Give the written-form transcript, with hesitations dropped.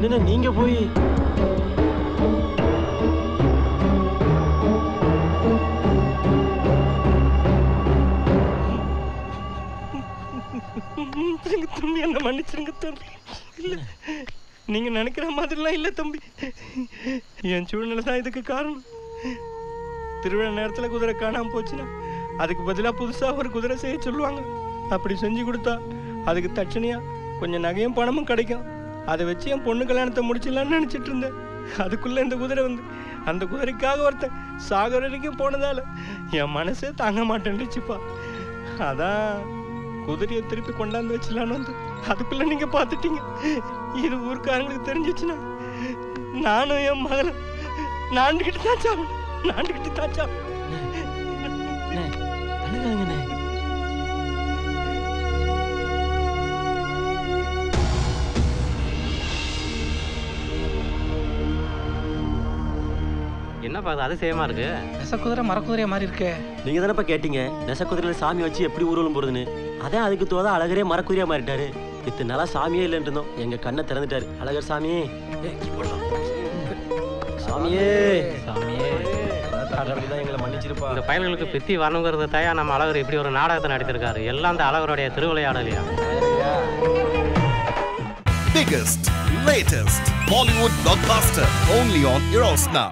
என்னன்னா நீங்க போய் தம்பி என்ன மன்னிச்சிருங்க தம்பி. இல்ல நீங்க நினைக்கிற மாதிரிலாம் இல்ல தம்பி. என் சூழ்நிலை தான் இதுக்கு காரணம். திருவிழா நேரத்துல குதிரை காணாம போச்சுன்னா அதுக்கு பதிலா புதுசா ஒரு குதிரை செய்ய சொல்லுவாங்க. அப்படி செஞ்சு கொடுத்தா அதுக்கு தட்சணையா கொஞ்சம் நகையும் பணமும் கிடைக்கும். அதை வச்சு என் பொண்ணு கல்யாணத்தை முடிச்சிடலான்னு நினைச்சிட்டு இருந்தேன். அதுக்குள்ள இந்த குதிரை வந்து அந்த குதிரைக்காக ஒருத்தன் சாகர வரைக்கும் போனதால என் மனசே தாங்க மாட்டேன்டுச்சுப்பா. அதான் குதிரையை திருப்பி கொண்டாந்து வச்சலான்னு வந்து அதுக்குள்ள நீங்க பாத்துட்டீங்க. இது ஊருக்காரங்களுக்கு தெரிஞ்சிச்சுன்னா நானும் என் மகனும் நாண்டுகிட்டு தான் சாப்பிடும். நாண்டுகிட்டு தான் சாப்பிடும். என்னப்பா அது அதிசயமா இருக்கு? நெச குதிரை மரக்குதிரையா மாதிரி இருக்கு. நீங்க தானப்பா கேட்டீங்க நெச குதிரையில சாமி வச்சு எப்படி ஊர்வலம் போறதுன்னு. அதான் அதுக்கு தோதா அழகரே மரக்குதிரையா மாறிட்டாரு. இத்தனை நாளா சாமியே இல்லைன்னு இருந்தோம். எங்க கண்ணை திறந்துட்டாரு அழகர் சாமி. சாமியே சாமியே எங்களை மன்னிச்சிருப்பா. இந்த பயல்களுக்கு பித்தி வரணுங்கிறத தயா நம்ம அழகர் இப்படி ஒரு நாடகத்தை நடித்திருக்காரு. எல்லாம் அந்த அழகருடைய திருவிளையாடலையா? Biggest, latest Bollywood blockbuster only on Eros Now.